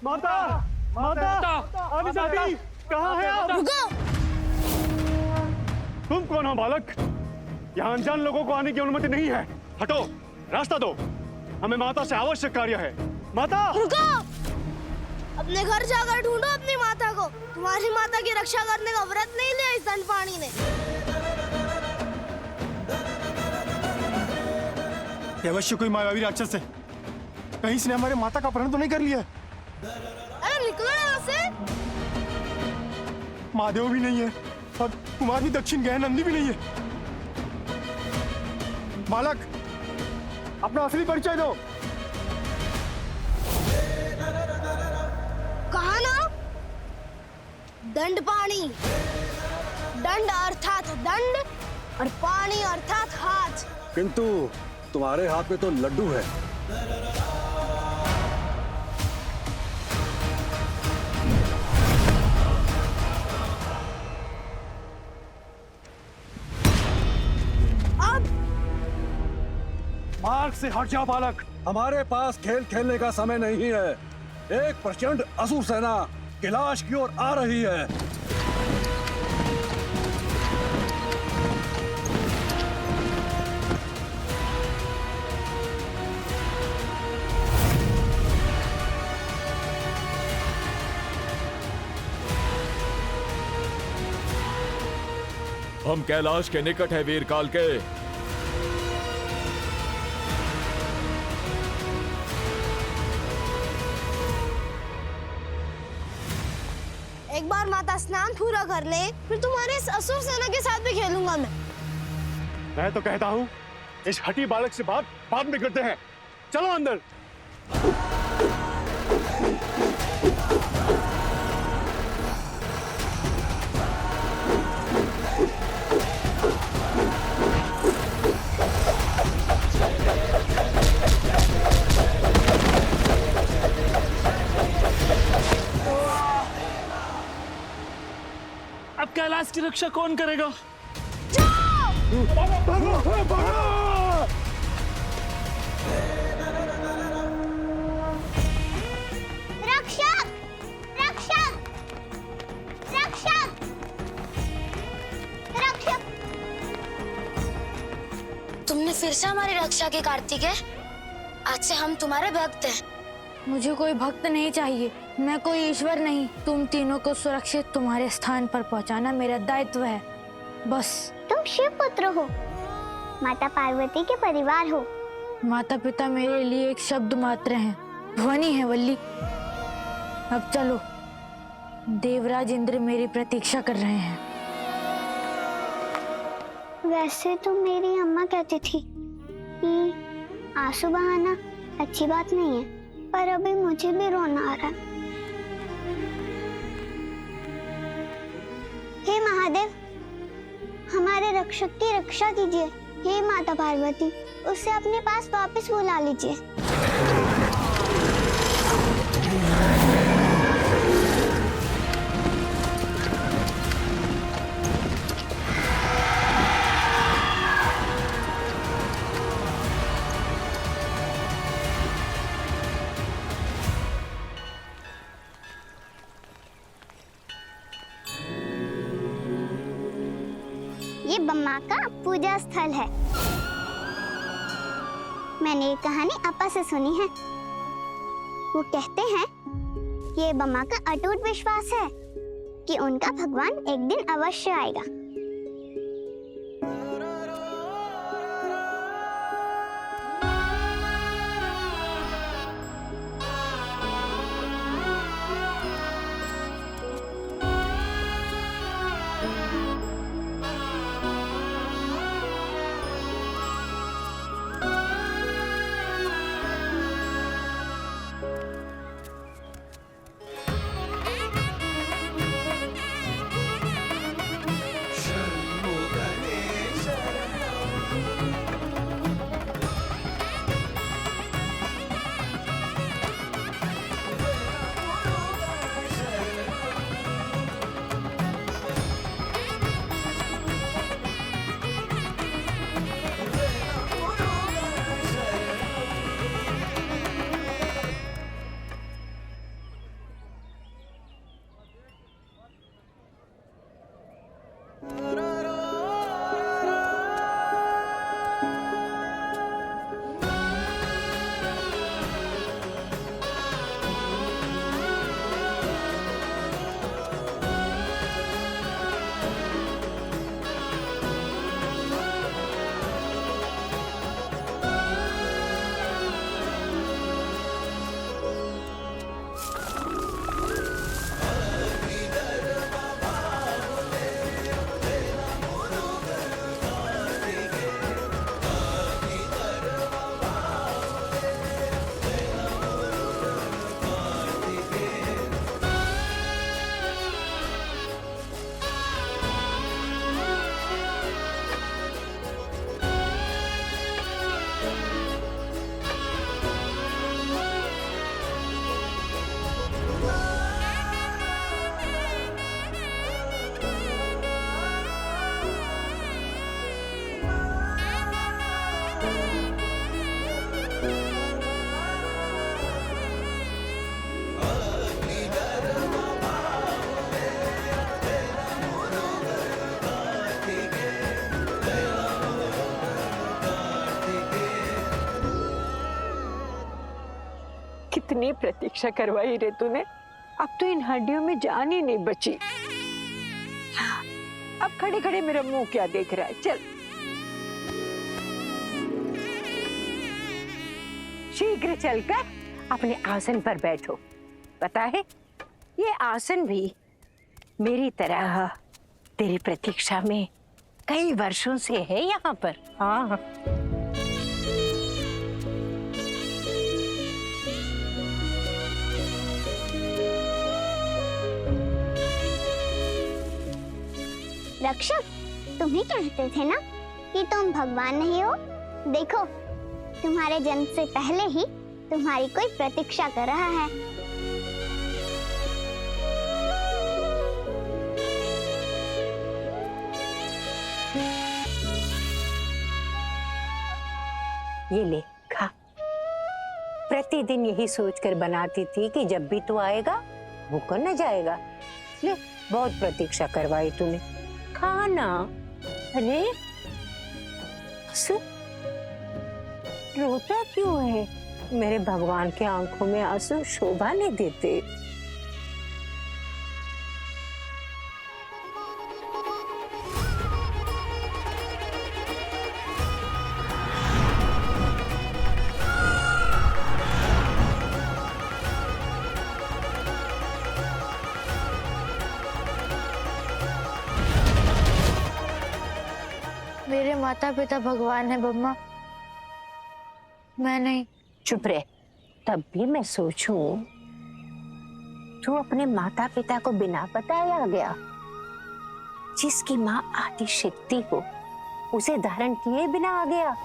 माता, माता, आदिशक्ति, कहाँ है आप? रुको! तुम कौन हो बालक? यहाँ अनजान लोगों को आने की अनुमति नहीं है। हटो, रास्ता दो। हमें माता से आवश्यक कार्य है। माता! रुको! अपने घर जाकर ढूंढो अपनी माता को। तुम्हारी माता की रक्षा करने का व्रत नहीं लिया इस दंडपाणी ने। ये अवश्य कोई मायावी राक्षस है। कहीं इसने हमारे माता का अपहरण तो नहीं कर लिया? अरे निकलो यहाँ से! महादेव भी नहीं है और कुमार भी दक्षिण गए, नंदी भी नहीं है। बालक, अपना असली परिचय दो। कहा ना? दंडपाणी। दंड अर्थात दंड और पानी अर्थात हाथ। किंतु तुम्हारे हाथ में तो लड्डू है। अब मार्ग से हट जाओ बालक, हमारे पास खेल खेलने का समय नहीं है। एक प्रचंड असुर सेना कैलाश की ओर आ रही है। हम कैलाश के निकट है वीर काल के। एक बार माता स्नान पूरा कर ले, फिर तुम्हारे इस असुर सेना के साथ भी खेलूंगा मैं तो कहता हूँ इस हठी बालक से बात बाद में करते हैं। चलो अंदर। अब कैलाश की रक्षा कौन करेगा? रक्षक! रक्षक! रक्षक! रक्षक! तुमने फिर से हमारी रक्षा की कार्तिक है। आज से हम तुम्हारे भक्त हैं। मुझे कोई भक्त नहीं चाहिए, मैं कोई ईश्वर नहीं। तुम तीनों को सुरक्षित तुम्हारे स्थान पर पहुंचाना मेरा दायित्व है, बस। तुम शिव पुत्र हो, माता पार्वती के परिवार हो। माता पिता मेरे लिए एक शब्द मात्र हैं, ध्वनि है वल्ली। अब चलो, देवराज इंद्र मेरी प्रतीक्षा कर रहे हैं। वैसे तो मेरी अम्मा कहती थी कि आंसू बहाना अच्छी बात नहीं है, पर अभी मुझे भी रोना आ रहा है। हे महादेव, हमारे रक्षक की रक्षा कीजिए। हे माता पार्वती, उसे अपने पास वापस बुला लीजिए। ये बम्मा का पूजा स्थल है। मैंने ये कहानी अपा से सुनी है। वो कहते हैं कि ये बम्मा का अटूट विश्वास है कि उनका भगवान एक दिन अवश्य आएगा। प्रतीक्षा करवाई रे तूने। अब तो इन हड्डियों में जान ही नहीं बची। अब खड़े खड़े मेरा मुंह क्या देख रहा है? चल शीघ्र चलकर अपने आसन पर बैठो। पता है, ये आसन भी मेरी तरह तेरी प्रतीक्षा में कई वर्षों से है यहाँ पर। हाँ, रक्षक, तुम ही कहते थे ना कि तुम भगवान नहीं हो। देखो, तुम्हारे जन्म से पहले ही तुम्हारी कोई प्रतीक्षा कर रहा है। ये ले खा। प्रतिदिन यही सोचकर बनाती थी कि जब भी तू आएगा भूखा न जाएगा। ले, बहुत प्रतीक्षा करवाई तूने, खाना। अरे रोता क्यों है? मेरे भगवान के आंखों में आंसू शोभा नहीं देते। मेरे माता पिता भगवान है बम्मा, मैं नहीं। चुप रह। तब भी मैं सोचूं, तू अपने माता पिता को बिना बताए आ गया। जिसकी माँ आदि शक्ति हो, उसे धारण किए बिना आ गया।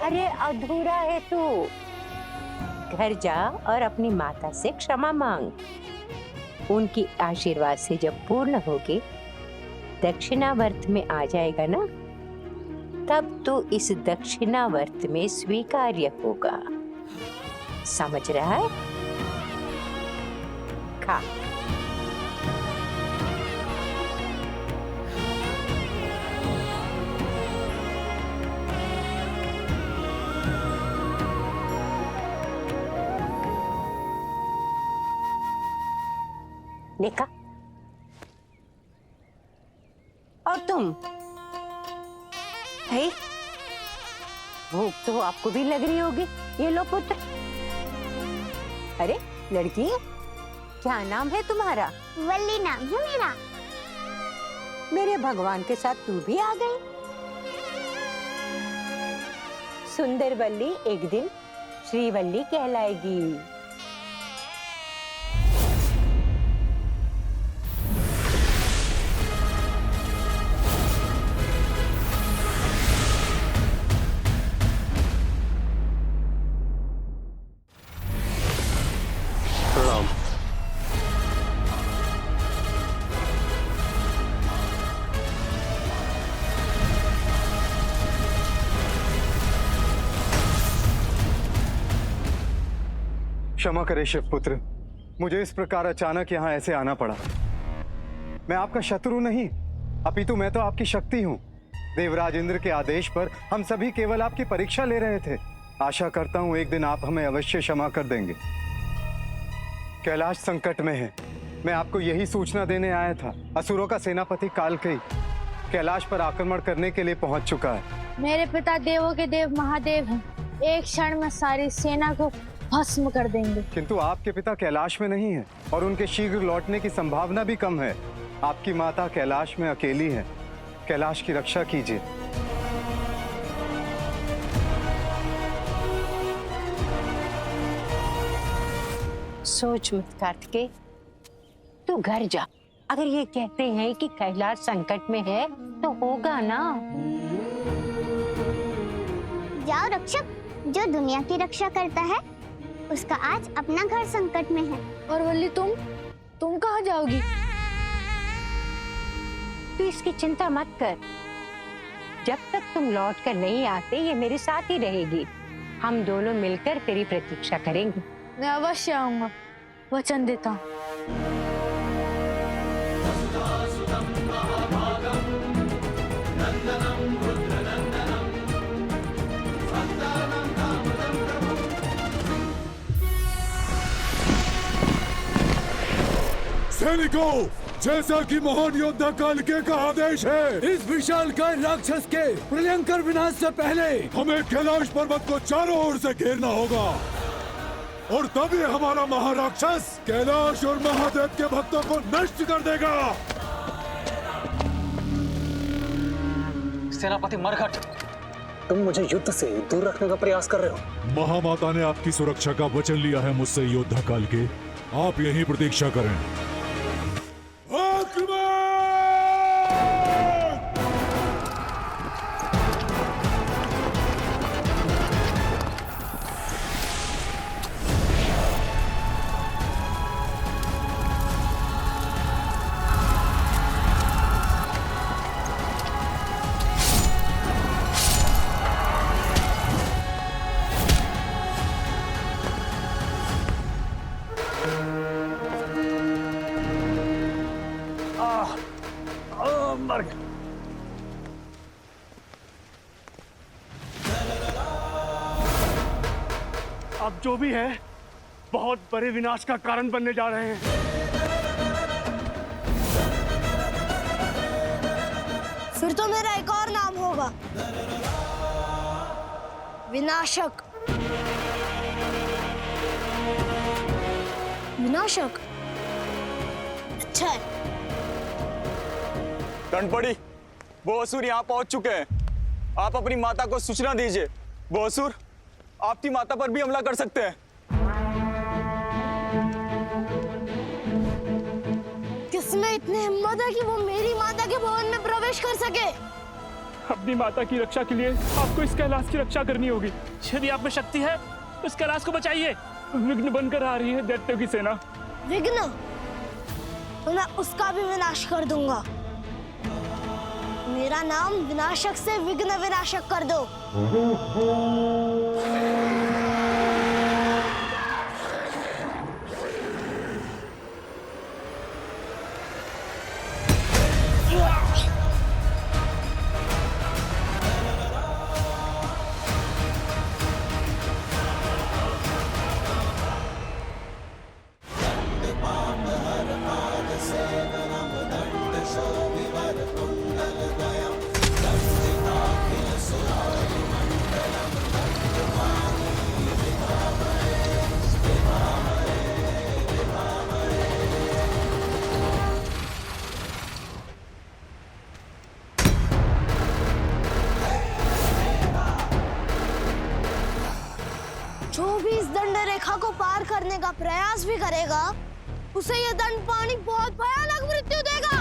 अरे अधूरा है तू। घर जा और अपनी माता से क्षमा मांग। उनकी आशीर्वाद से जब पूर्ण होगी, दक्षिणावर्त में आ जाएगा ना, तब तो इस दक्षिणावर्त में स्वीकार्य होगा। समझ रहा है? खा। देखा? और तुम? है? भूख तो आपको भी लग रही होगी। ये लो पुत्र। अरे लड़की, क्या नाम है तुम्हारा? वल्ली नाम है मेरा। मेरे भगवान के साथ तू भी आ गई। सुंदर वल्ली एक दिन श्रीवल्ली कहलाएगी। क्षमा करे शिवपुत्र, मुझे इस प्रकार अचानक यहाँ ऐसे आना पड़ा। मैं आपका शत्रु नहीं, अपितु मैं तो आपकी शक्ति हूँ। देवराज इंद्र के आदेश पर हम सभी केवल आपकी परीक्षा ले रहे थे। आशा करता हूँ एक दिन आप हमें अवश्य क्षमा कर देंगे। कैलाश संकट में है, मैं आपको यही सूचना देने आया था। असुरों का सेनापति कालकेय कैलाश पर आक्रमण करने के लिए पहुंच चुका है। मेरे पिता देवों के देव महादेव हैं, एक क्षण में सारी सेना को भस्म कर देंगे। किंतु आपके पिता कैलाश में नहीं है और उनके शीघ्र लौटने की संभावना भी कम है। आपकी माता कैलाश में अकेली है। कैलाश की रक्षा कीजिए। सोच मत कार्तिकेय, तू घर जा। अगर ये कहते हैं कि कैलाश संकट में है तो होगा ना। जाओ रक्षक, जो दुनिया की रक्षा करता है उसका आज अपना घर संकट में है। और वल्ली तुम कहाँ जाओगी? तू इसकी चिंता मत कर। जब तक तुम लौट कर नहीं आते, ये मेरे साथ ही रहेगी। हम दोनों मिलकर तेरी प्रतीक्षा करेंगे। मैं अवश्य आऊंगा, वचन देता हूँ। सैनिकों, जैसा कि महान योद्धा कालिके का आदेश है, इस विशालकाय राक्षस के प्रलयंकर विनाश से पहले हमें कैलाश पर्वत को चारों ओर से घेरना होगा और तभी हमारा महाराक्षस कैलाश और महादेव के भक्तों को नष्ट कर देगा। सेनापति मरघट, तुम मुझे युद्ध से दूर रखने का प्रयास कर रहे हो। महामाता ने आपकी सुरक्षा का वचन लिया है मुझसे योद्धा कालिके, आप यहीं प्रतीक्षा करें। मर गए। अब जो भी है बहुत बड़े विनाश का कारण बनने जा रहे हैं। फिर तो मेरा एक और नाम होगा, विनाशक। विनाशक अच्छा है। रणपड़ी, वो असुर यहाँ पहुंच चुके हैं। आप अपनी माता को सूचना दीजिए। वो असुर आपकी माता पर भी हमला कर सकते हैं। किसमें इतनी हिम्मत है कि वो मेरी माता के भवन में प्रवेश कर सके? अपनी माता की रक्षा के लिए आपको इस कैलाश की रक्षा करनी होगी। यदि आप में शक्ति है तो इस कैलाश को बचाइए। विघ्न बनकर आ रही है दैत्यों की सेना। विघ्न? तो मैं उसका भी विनाश कर दूंगा। मेरा नाम विनाशक से विघ्न विनाशक कर दो। जो भी इस दंड रेखा को पार करने का प्रयास भी करेगा, उसे यह दंड पानी बहुत भयानक मृत्यु देगा।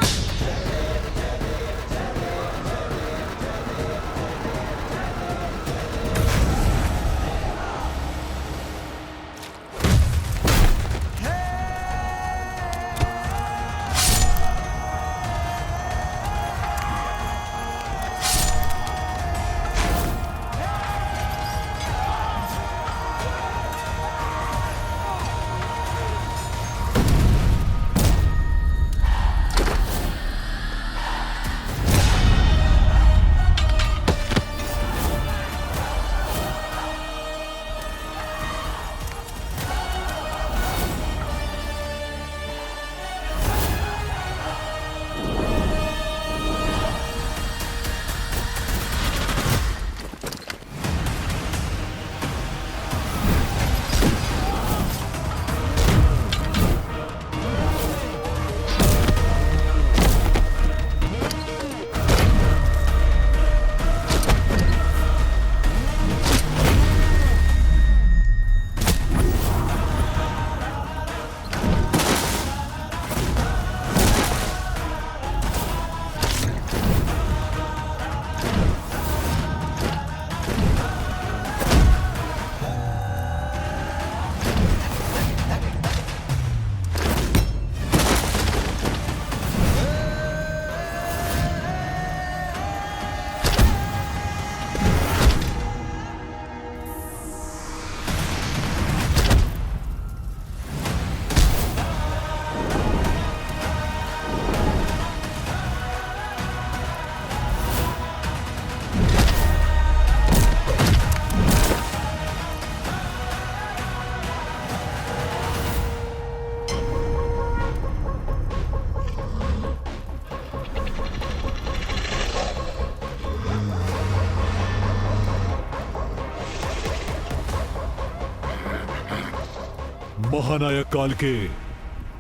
महानायक काल के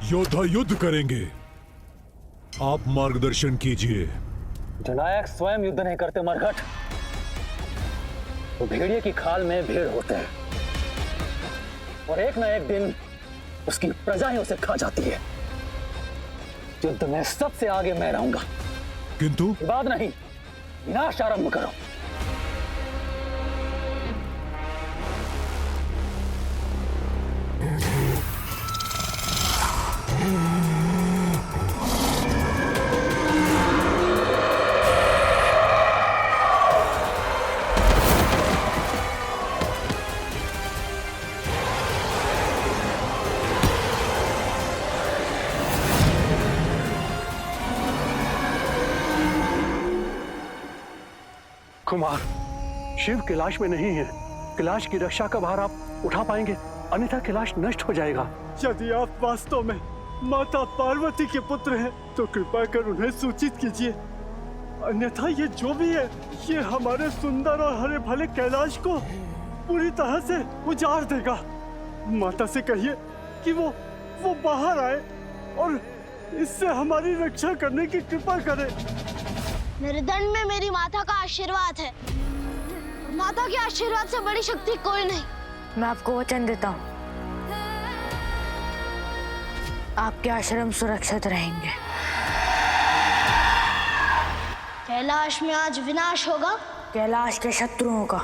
योद्धा युद्ध करेंगे। आप मार्गदर्शन कीजिए। जो नायक स्वयं युद्ध नहीं करते मरघट, वो भेड़िए की खाल में भेड़ होते हैं, और एक ना एक दिन उसकी प्रजा ही उसे खा जाती है। युद्ध में सबसे आगे मैं रहूंगा। किंतु बात नहीं, विनाश आरंभ करो। कुमार, शिव कैलाश में नहीं है। कैलाश की रक्षा का भार आप उठा पाएंगे, अन्यथा कैलाश नष्ट हो जाएगा। यदि आप वास्तव में माता पार्वती के पुत्र हैं तो कृपा कर उन्हें सूचित कीजिए, अन्यथा ये जो भी है ये हमारे सुंदर और हरे भले कैलाश को पूरी तरह से उजाड़ देगा। माता से कहिए कि वो बाहर आए और इससे हमारी रक्षा करने की कृपा करे। मेरे दंड में मेरी माता का आशीर्वाद है। माता के आशीर्वाद से बड़ी शक्ति कोई नहीं। मैं आपको वचन देता हूँ, आपके आश्रम सुरक्षित रहेंगे। कैलाश में आज विनाश होगा। कैलाश के शत्रुओं का।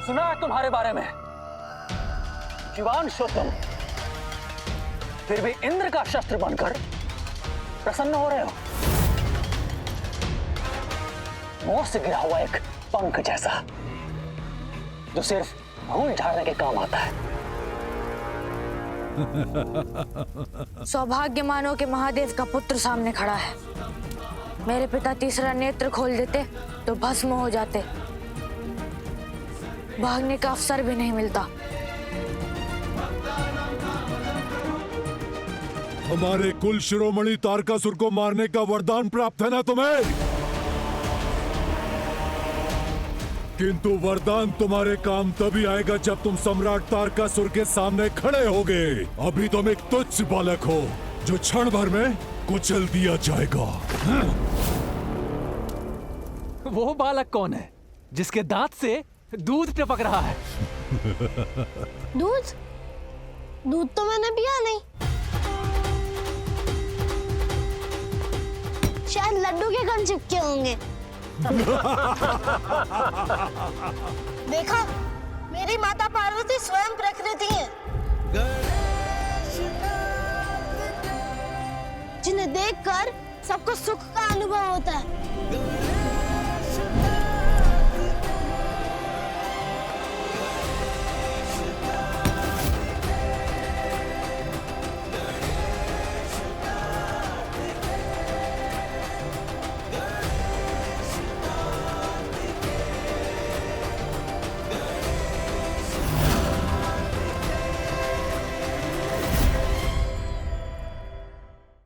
सुना है तुम्हारे बारे में, शिवांश हो तुम, फिर भी इंद्र का शस्त्र बनकर प्रसन्न हो रहे हो। मोर से गिरा हुआ एक पंख जैसा, जो सिर्फ धूल झाड़ने के काम आता है। सौभाग्यमानों के महादेव का पुत्र सामने खड़ा है। मेरे पिता तीसरा नेत्र खोल देते तो भस्म हो जाते, भागने का अवसर भी नहीं मिलता। हमारे कुल शिरोमणि तारकासुर को मारने का वरदान प्राप्त है ना तुम्हें? किंतु वरदान तुम्हारे काम तभी आएगा जब तुम सम्राट तारकासुर के सामने खड़े होगे। अभी तुम एक तुच्छ बालक हो जो क्षण भर में कुचल दिया जाएगा। वो बालक कौन है जिसके दांत से दूध टपक रहा है? दूध? दूध तो मैंने पिया नहीं। शायद लड्डू के कण चिपके होंगे। देखा, मेरी माता पार्वती स्वयं प्रकृति है, जिन्हें देखकर सबको सुख का अनुभव होता है।